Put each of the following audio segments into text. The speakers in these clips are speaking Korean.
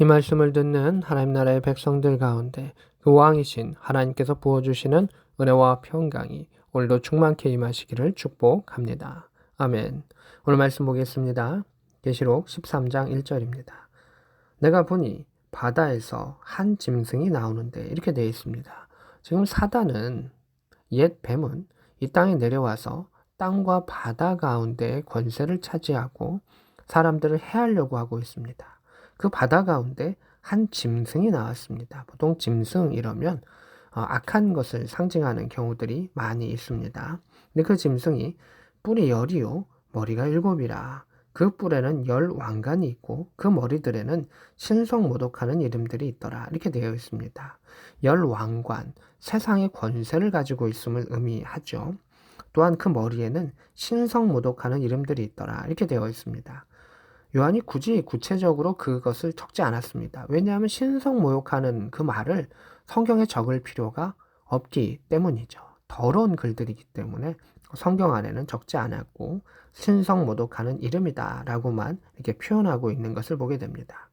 이 말씀을 듣는 하나님 나라의 백성들 가운데 그 왕이신 하나님께서 부어주시는 은혜와 평강이 오늘도 충만케 임하시기를 축복합니다. 아멘. 오늘 말씀 보겠습니다. 계시록 13장 1절입니다. 내가 보니 바다에서 한 짐승이 나오는데 이렇게 되어 있습니다. 지금 사단은 옛 뱀은 이 땅에 내려와서 땅과 바다 가운데 권세를 차지하고 사람들을 해하려고 하고 있습니다. 그 바다 가운데 한 짐승이 나왔습니다. 보통 짐승 이러면 악한 것을 상징하는 경우들이 많이 있습니다. 근데 그 짐승이 뿔이 열이요 머리가 일곱이라. 그 뿔에는 열 왕관이 있고 그 머리들에는 신성모독하는 이름들이 있더라. 이렇게 되어 있습니다. 열 왕관, 세상의 권세를 가지고 있음을 의미하죠. 또한 그 머리에는 신성모독하는 이름들이 있더라. 이렇게 되어 있습니다. 요한이 굳이 구체적으로 그것을 적지 않았습니다. 왜냐하면 신성모욕하는 그 말을 성경에 적을 필요가 없기 때문이죠. 더러운 글들이기 때문에 성경 안에는 적지 않았고 신성모독하는 이름이다라고만 이렇게 표현하고 있는 것을 보게 됩니다.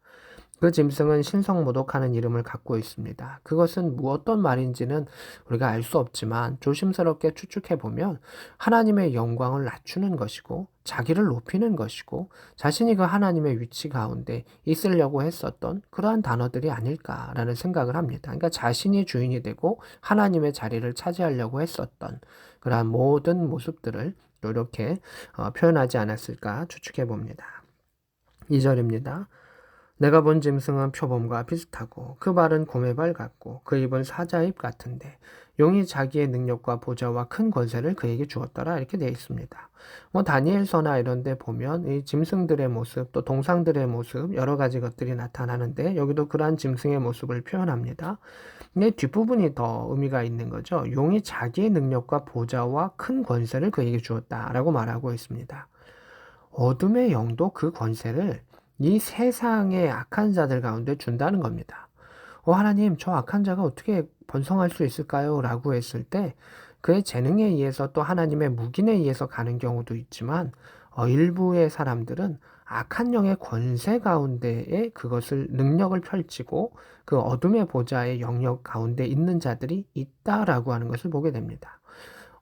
그 짐승은 신성모독하는 이름을 갖고 있습니다. 그것은 어떤 말인지는 우리가 알 수 없지만 조심스럽게 추측해 보면 하나님의 영광을 낮추는 것이고 자기를 높이는 것이고 자신이 그 하나님의 위치 가운데 있으려고 했었던 그러한 단어들이 아닐까라는 생각을 합니다. 그러니까 자신이 주인이 되고 하나님의 자리를 차지하려고 했었던 그러한 모든 모습들을 이렇게 표현하지 않았을까 추측해 봅니다. 2절입니다. 내가 본 짐승은 표범과 비슷하고 그 발은 곰의 발 같고 그 입은 사자입 같은데 용이 자기의 능력과 보좌와 큰 권세를 그에게 주었더라 이렇게 되어 있습니다. 다니엘서나 이런 데 보면 이 짐승들의 모습 또 동상들의 모습 여러 가지 것들이 나타나는데 여기도 그러한 짐승의 모습을 표현합니다. 근데 뒷부분이 더 의미가 있는 거죠. 용이 자기의 능력과 보좌와 큰 권세를 그에게 주었다라고 말하고 있습니다. 어둠의 영도 그 권세를 이 세상의 악한 자들 가운데 준다는 겁니다. 하나님, 저 악한 자가 어떻게 번성할 수 있을까요? 라고 했을 때 그의 재능에 의해서 또 하나님의 묵인에 의해서 가는 경우도 있지만 일부의 사람들은 악한 영의 권세 가운데에 그것을 능력을 펼치고 그 어둠의 보좌의 영역 가운데 있는 자들이 있다라고 하는 것을 보게 됩니다.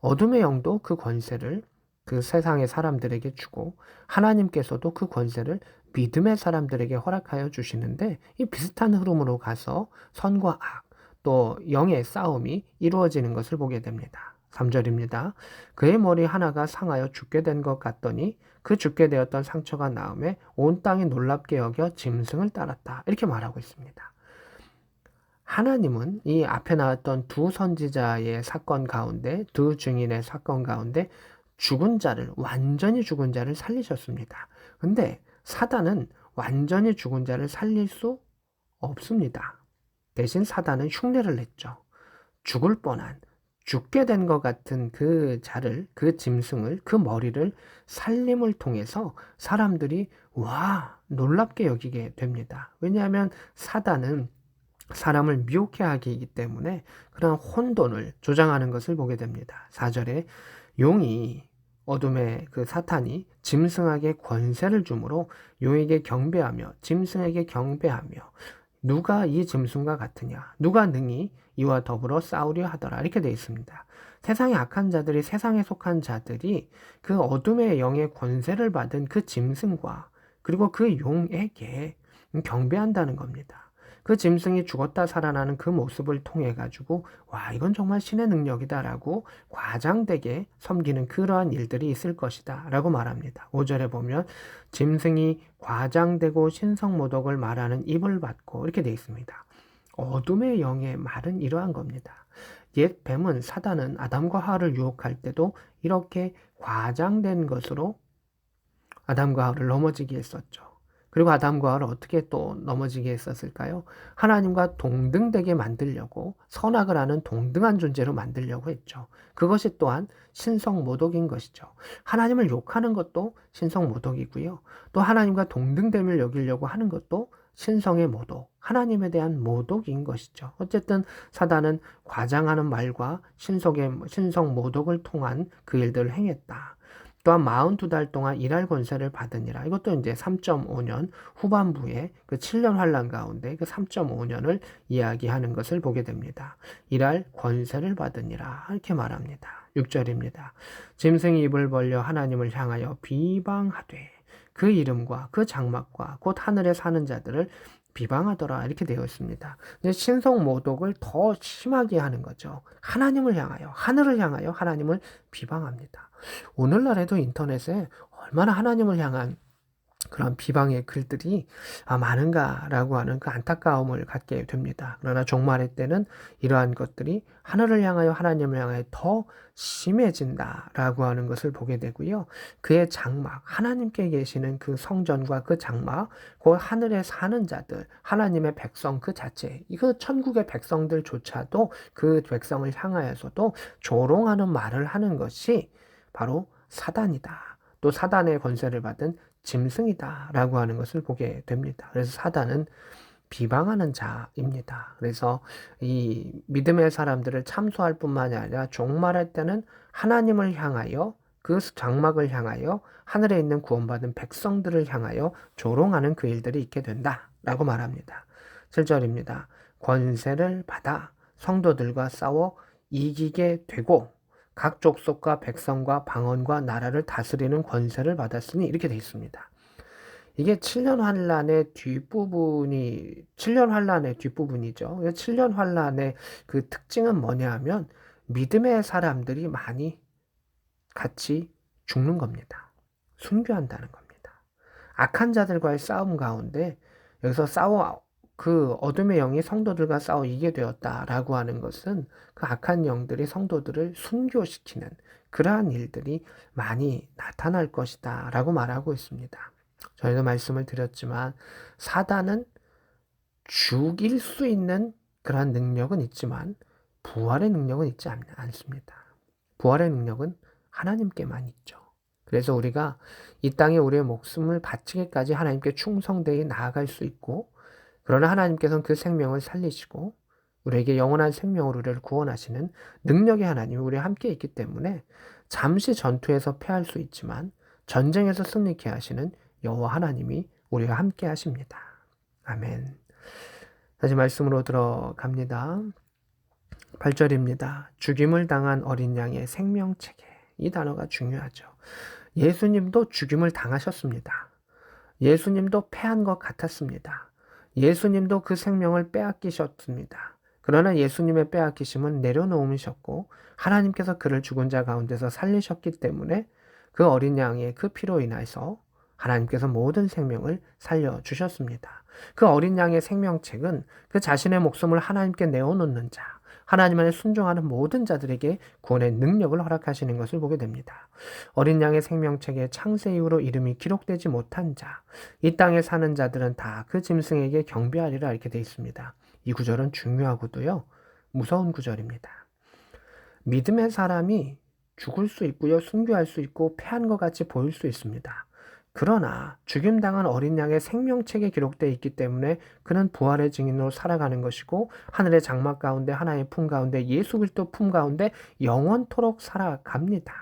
어둠의 영도 그 권세를 그 세상의 사람들에게 주고 하나님께서도 그 권세를 믿음의 사람들에게 허락하여 주시는데 이 비슷한 흐름으로 가서 선과 악, 또 영의 싸움이 이루어지는 것을 보게 됩니다. 3절입니다. 그의 머리 하나가 상하여 죽게 된 것 같더니 그 죽게 되었던 상처가 나음에 온 땅이 놀랍게 여겨 짐승을 따랐다. 이렇게 말하고 있습니다. 하나님은 이 앞에 나왔던 두 선지자의 사건 가운데, 두 증인의 사건 가운데 완전히 죽은 자를 살리셨습니다. 근데 사단은 완전히 죽은 자를 살릴 수 없습니다. 대신 사단은 흉내를 냈죠. 죽을 뻔한, 죽게 된 것 같은 그 자를, 그 짐승을, 그 머리를 살림을 통해서 사람들이 놀랍게 여기게 됩니다. 왜냐하면 사단은 사람을 미혹해 하기 때문에 그런 혼돈을 조장하는 것을 보게 됩니다. 4절에 용이 어둠의 그 사탄이 짐승에게 권세를 주므로 용에게 경배하며 짐승에게 경배하며 누가 이 짐승과 같으냐 누가 능히 이와 더불어 싸우려 하더라 이렇게 되어 있습니다. 세상의 악한 자들이 세상에 속한 자들이 그 어둠의 영의 권세를 받은 그 짐승과 그리고 그 용에게 경배한다는 겁니다. 그 짐승이 죽었다 살아나는 그 모습을 통해 가지고 이건 정말 신의 능력이다라고 과장되게 섬기는 그러한 일들이 있을 것이다 라고 말합니다. 5절에 보면 짐승이 과장되고 신성모독을 말하는 입을 받고 이렇게 되어 있습니다. 어둠의 영의 말은 이러한 겁니다. 옛 뱀은 사단은 아담과 하와를 유혹할 때도 이렇게 과장된 것으로 아담과 하와를 넘어지게 했었죠. 그리고 아담과 하와를 어떻게 또 넘어지게 했었을까요? 하나님과 동등되게 만들려고 선악을 하는 동등한 존재로 만들려고 했죠. 그것이 또한 신성모독인 것이죠. 하나님을 욕하는 것도 신성모독이고요. 또 하나님과 동등됨을 여기려고 하는 것도 신성의 모독, 하나님에 대한 모독인 것이죠. 어쨌든 사단은 과장하는 말과 신성모독을 통한 그 일들을 행했다. 또한 42달 동안 일할 권세를 받으니라. 이것도 이제 3.5년 후반부에 그 7년 환란 가운데 그 3.5년을 이야기하는 것을 보게 됩니다. 일할 권세를 받으니라 이렇게 말합니다. 6절입니다. 짐승이 입을 벌려 하나님을 향하여 비방하되 그 이름과 그 장막과 곧 하늘에 사는 자들을 비방하더라 이렇게 되어 있습니다. 신성 모독을 더 심하게 하는 거죠. 하나님을 향하여, 하늘을 향하여 하나님을 비방합니다. 오늘날에도 인터넷에 얼마나 하나님을 향한 그런 비방의 글들이 많은가라고 하는 그 안타까움을 갖게 됩니다. 그러나 종말의 때는 이러한 것들이 하늘을 향하여 하나님을 향하여 더 심해진다라고 하는 것을 보게 되고요. 그의 장막, 하나님께 계시는 그 성전과 그 장막, 그 하늘에 사는 자들, 하나님의 백성 그 자체, 이거 천국의 백성들조차도 그 백성을 향하여서도 조롱하는 말을 하는 것이 바로 사단이다. 또 사단의 권세를 받은 짐승이다 라고 하는 것을 보게 됩니다. 그래서 사단은 비방하는 자입니다. 그래서 이 믿음의 사람들을 참소할 뿐만이 아니라 종말할 때는 하나님을 향하여 그 장막을 향하여 하늘에 있는 구원받은 백성들을 향하여 조롱하는 그 일들이 있게 된다 라고 말합니다. 7절입니다. 권세를 받아 성도들과 싸워 이기게 되고 각 족속과 백성과 방언과 나라를 다스리는 권세를 받았으니 이렇게 되어 있습니다. 이게 7년 환란의 뒷부분이 7년 환란의 뒷부분이죠. 7년 환란의 그 특징은 뭐냐 하면 믿음의 사람들이 많이 같이 죽는 겁니다. 순교한다는 겁니다. 악한 자들과의 싸움 가운데 여기서 그 어둠의 영이 성도들과 싸워 이기게 되었다라고 하는 것은 그 악한 영들이 성도들을 순교시키는 그러한 일들이 많이 나타날 것이다 라고 말하고 있습니다. 저희도 말씀을 드렸지만 사단은 죽일 수 있는 그러한 능력은 있지만 부활의 능력은 있지 않습니다. 부활의 능력은 하나님께만 있죠. 그래서 우리가 이 땅에 우리의 목숨을 바치기까지 하나님께 충성되이 나아갈 수 있고 그러나 하나님께서는 그 생명을 살리시고 우리에게 영원한 생명으로 우리를 구원하시는 능력의 하나님이 우리와 함께 있기 때문에 잠시 전투에서 패할 수 있지만 전쟁에서 승리케 하시는 여호와 하나님이 우리와 함께 하십니다. 아멘. 다시 말씀으로 들어갑니다. 8절입니다. 죽임을 당한 어린 양의 생명체계. 이 단어가 중요하죠. 예수님도 죽임을 당하셨습니다. 예수님도 패한 것 같았습니다. 예수님도 그 생명을 빼앗기셨습니다. 그러나 예수님의 빼앗기심은 내려놓으셨고 하나님께서 그를 죽은 자 가운데서 살리셨기 때문에 그 어린 양의 그 피로 인해서 하나님께서 모든 생명을 살려주셨습니다. 그 어린 양의 생명책은 그 자신의 목숨을 하나님께 내어놓는 자, 하나님 안에 순종하는 모든 자들에게 구원의 능력을 허락하시는 것을 보게 됩니다. 어린 양의 생명책에 창세 이후로 이름이 기록되지 못한 자, 이 땅에 사는 자들은 다 그 짐승에게 경배하리라 이렇게 되어 있습니다. 이 구절은 중요하고도요, 무서운 구절입니다. 믿음의 사람이 죽을 수 있고요, 순교할 수 있고 패한 것 같이 보일 수 있습니다. 그러나 죽임당한 어린 양의 생명책에 기록되어 있기 때문에 그는 부활의 증인으로 살아가는 것이고 하늘의 장막 가운데 하나의 품 가운데 예수 그리스도 품 가운데 영원토록 살아갑니다.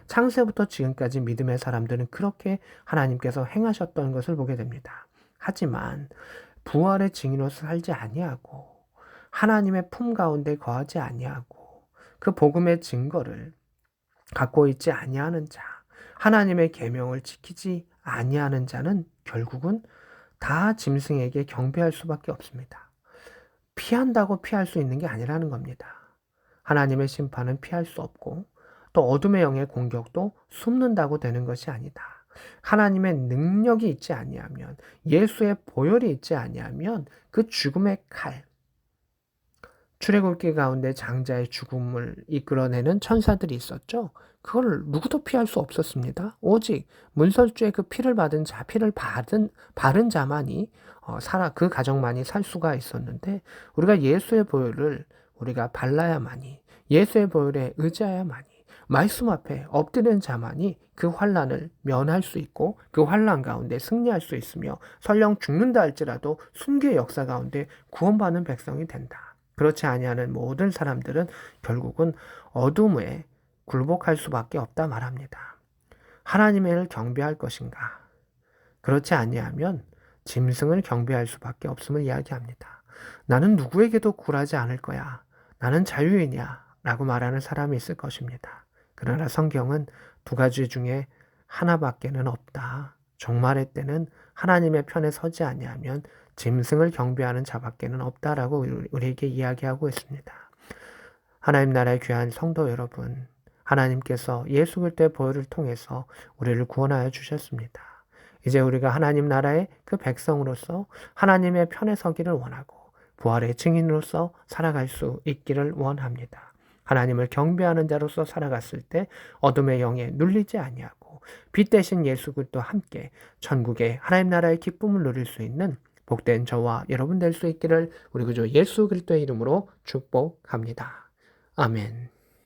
창세부터 지금까지 믿음의 사람들은 그렇게 하나님께서 행하셨던 것을 보게 됩니다. 하지만 부활의 증인으로서 살지 아니하고 하나님의 품 가운데 거하지 아니하고 그 복음의 증거를 갖고 있지 아니하는 자, 하나님의 계명을 지키지 아니하는 자는 결국은 다 짐승에게 경배할 수밖에 없습니다. 피한다고 피할 수 있는 게 아니라는 겁니다. 하나님의 심판은 피할 수 없고 또 어둠의 영의 공격도 숨는다고 되는 것이 아니다. 하나님의 능력이 있지 아니하면, 예수의 보혈이 있지 아니하면 그 죽음의 칼, 출애굽기 가운데 장자의 죽음을 이끌어내는 천사들이 있었죠. 그걸 누구도 피할 수 없었습니다. 오직 문설주의 그 피를 받은 자, 피를 바른 자만이 그 가정만이 살 수가 있었는데 우리가 예수의 보혈을 우리가 발라야만이, 예수의 보혈에 의지해야만이, 말씀 앞에 엎드리는 자만이 그 환난을 면할 수 있고 그 환난 가운데 승리할 수 있으며 설령 죽는다 할지라도 순교의 역사 가운데 구원받는 백성이 된다. 그렇지 아니하는 모든 사람들은 결국은 어둠에 굴복할 수밖에 없다 말합니다. 하나님을 경배할 것인가? 그렇지 아니하면 짐승을 경배할 수밖에 없음을 이야기합니다. 나는 누구에게도 굴하지 않을 거야. 나는 자유인이야. 라고 말하는 사람이 있을 것입니다. 그러나 성경은 두 가지 중에 하나밖에는 없다. 종말의 때는 하나님의 편에 서지 아니하면 짐승을 경배하는 자밖에는 없다라고 우리에게 이야기하고 있습니다. 하나님 나라의 귀한 성도 여러분, 하나님께서 예수 그리스도의 보혈을 통해서 우리를 구원하여 주셨습니다. 이제 우리가 하나님 나라의 그 백성으로서 하나님의 편에 서기를 원하고 부활의 증인으로서 살아갈 수 있기를 원합니다. 하나님을 경배하는 자로서 살아갔을 때 어둠의 영에 눌리지 아니하고 빛 대신 예수 그리스도와 함께 천국의 하나님 나라의 기쁨을 누릴 수 있는 복된 저와 여러분 될 수 있기를 우리 구주 예수 그리스도의 이름으로 축복합니다. 아멘.